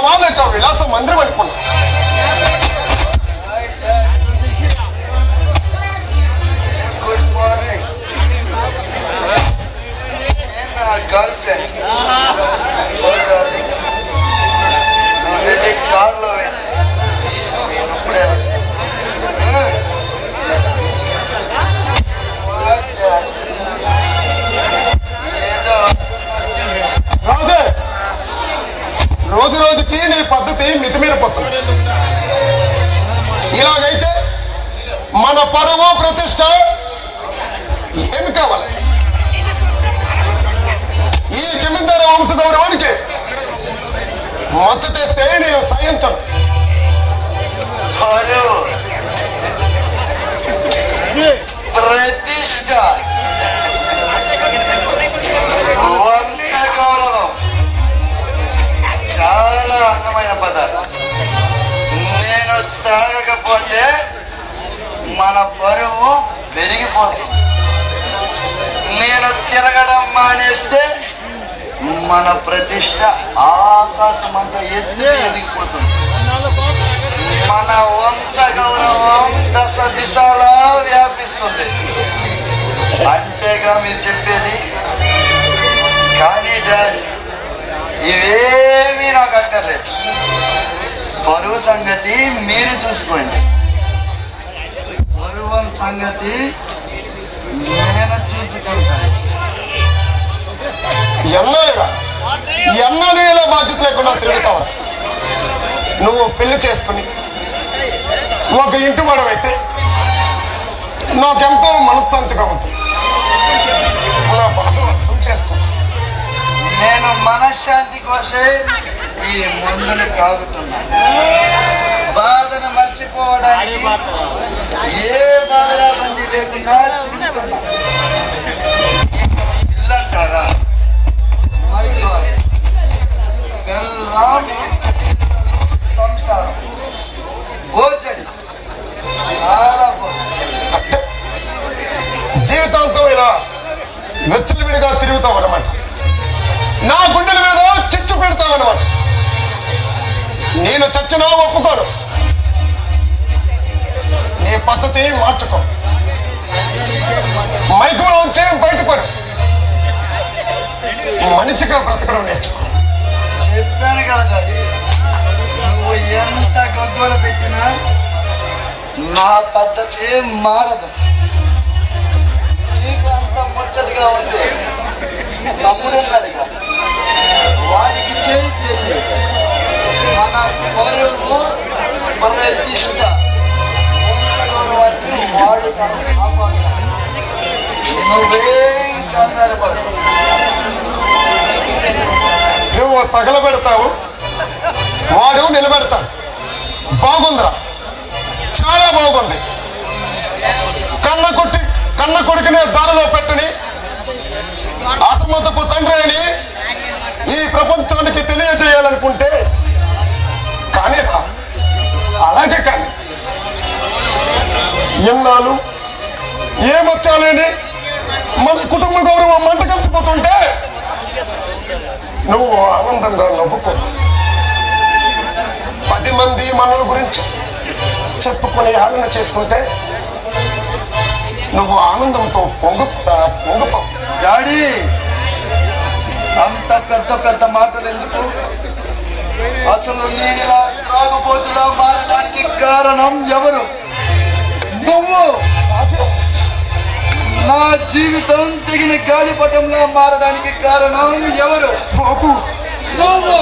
అనుకున్నావా లేక విలాస మందిరం అనుకున్నావా? Good morning. నా గర్ల్ ఫ్రెండ్ చూడాలి. నువ్వు కార్లో వెళ్తే నేను ఇప్పుడే వస్తాను. ఏదో రాజేష్, రోజు రోజుకి నీ పద్ధతి మితిమీరిపోతుంది. ఇలాగైతే మన పరువు ప్రతిష్ట ఏమి కావాలి? ఈ జమీందార వంశ గౌరవానికి మచ్చ తెస్తే నేను సహించను. పరువు ప్రతిష్ట వంశ గౌరవం చాలా అందమైన పదాలు. నేను తాగకపోతే మన బరువు పెరిగిపోతుంది. నేను తిరగడం మానేస్తే మన ప్రతిష్ట ఆకాశం అంతా ఎదిగిపోతుంది. మన వంశ గౌరవం దశ దిశలా వ్యాపిస్తుంది. అంతేగా మీరు చెప్పేది? కానీ డాడీ, ఇవేమీ నాకు అక్కర్లేదు. పరువు సంగతి మీరు చూసుకోండి, పరువు సంగతి నేను చూసుకుంటాను. ఎన్నడేలా బాధ్యత లేకుండా తిరుగుతావు. నువ్వు పెళ్లి చేసుకుని ఒక ఇంటి వాడవైతే నాకెంతో మనశ్శాంతిగా ఉంటుంది. నా బాధ అర్థం చేసుకో. నేను మనశ్శాంతి కోసే ఈ మందుని తాగుతున్నాను. బాధను మర్చిపోవడానికి ఏ బాధరాబందీ లేకుండా తిరుగుతున్నా. ఇల్లంటారా? మై గాడ్, బెల్లం సంసారం పోతడి చాలా అంటే జీవితాంతం ఇలా వెచ్చలివిడిగా తిరుగుతావు అన్నమాట. నా గుండెల మీద చిచ్చు పెడతావు అన్నమాట. నేను చచ్చినా ఒప్పుకోను. నీ పద్ధతి మార్చుకో. మైకులోంచి బయటపడు. మనిషిగా బ్రతకడం నేర్చుకో. చెప్పాను కదా, నువ్వు ఎంత గగ్గోలు పెట్టినా నా పద్ధతి మారదు. నీకు అంత ముచ్చటగా ఉంటే తమ్ముడున్నాడుగా, వాడికి చేయి పెళ్ళి. మన పరువు ప్రతిష్ట వంశగౌరవాన్ని వాడు తన కాపాడుతాడు. నువ్వేం కంగారు పడదు. నువ్వు తగలబెడతావు, వాడు నిలబెడతాడు. బాగుందిరా, చాలా బాగుంది. కన్న కొడుకునే దారిలో పెట్టుని అసమతపు తండ్రి అని ఈ ప్రపంచానికి తెలియజేయాలనుకుంటే కానీ అలాగే కానీ ఎన్నాళ్ళు ఏమొచ్చాలేని మన కుటుంబ గౌరవం మంట కలిసిపోతుంటే నువ్వు ఆనందంగా నవ్వుకో. 10 మంది మనల గురించి చెప్పుకుని ఆనంద చేసుకుంటే నువ్వు ఆనందంతో పొంగపో. డాడీ, అంత పెద్ద పెద్ద మాటలు ఎందుకు? అసలు నేను ఇలా త్రాగుబోతులా మారడానికి కారణం ఎవరు? నువ్వు. నా జీవితం తెగిన గాలిపటంలో మారడానికి కారణం ఎవరు? నువ్వు.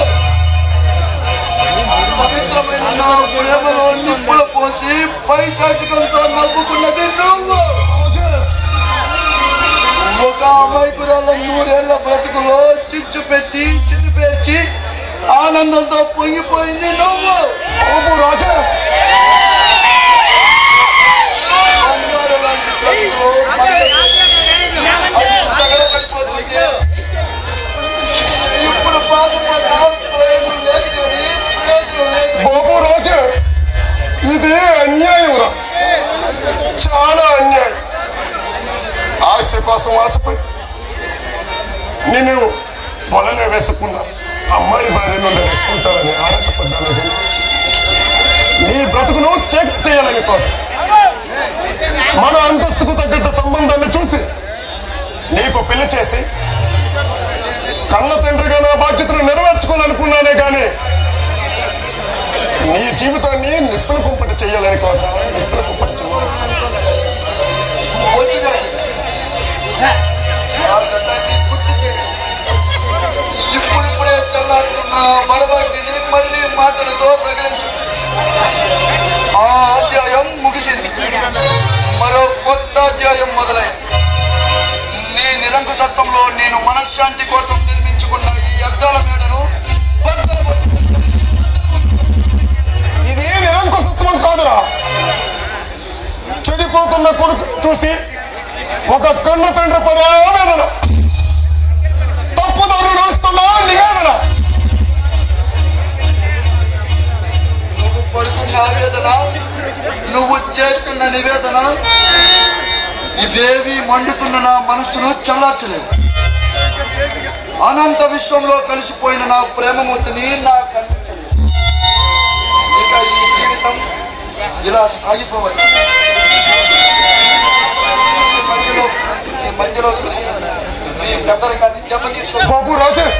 పవిత్రమైన నా ప్రేమలో నిప్పులు పోసి పైశాచికంతో నవ్వుకున్నది నువ్వు. ఒక అమాయకురాల 100 ఏళ్ల బ్రతుకులో చిచ్చు పెట్టి చితిపేర్చి ఆనందంతో పొంగిపోయింది నువ్వు. రాజేష్, బంగారు లాంటి బ్రతుకులో తగలబడిపోతుంటే ఇప్పుడు బాధపడ్డా ప్రయోజనం లేదు. బాబు రాజేష్, ఇది అన్యాయం రా, చాలా అన్యాయం. ఆస్తి కోసం ఆశపడి నేను వలనే వేసుకున్న అమ్మాయి భార్య నుండి రక్షించాలని ఆరాటపడ్డాను కానీ నీ బ్రతుకును చేక చేయాలని కోరు. మన అంతస్తుకు తగ్గట్టు సంబంధాన్ని చూసి నీకు పెళ్లి చేసి కన్న తండ్రిగా నా బాధ్యతను నెరవేర్చుకోవాలనుకున్నానే కానీ నీ జీవితాన్ని నిప్పుల కుంపటి చేయాలని కోరా. నిప్పుల కుంపటి చేయాలి. ఇప్పుడిప్పుడే చల్లారుతున్న బడబాగ్ని మళ్ళీ మాటలతో రగిలించు. ఆ అధ్యాయం ముగిసింది, మరో కొత్త అధ్యాయం మొదలైంది. నీ నిరంకుశత్వంలో నేను మనశ్శాంతి కోసం నిర్మించుకున్న ఈ అద్దాల మేడను ఇది నిరంకుశత్వం కాదురా. చెడిపోతున్న కొడుకుని చూసి ఒక కన్న తండ్రి పడే ఆవేదన, తప్పుదారులు నడుస్తున్న నివేదన. నువ్వు పడుతున్న ఆవేదన, నువ్వు చేస్తున్న నివేదన ఇవేవి మండుతున్న నా మనస్సును చల్లార్చలేవు. అనంత విశ్వంలో కలిసిపోయిన నా ప్రేమమూర్తిని నాకు అందించలేదు. ఇక ఈ జీవితం ఇలా సాగిపోవచ్చు. మధ్యలో మీ పెద్దరికాన్ని దెబ్బ తీసుకో. బాబు రాజేష్,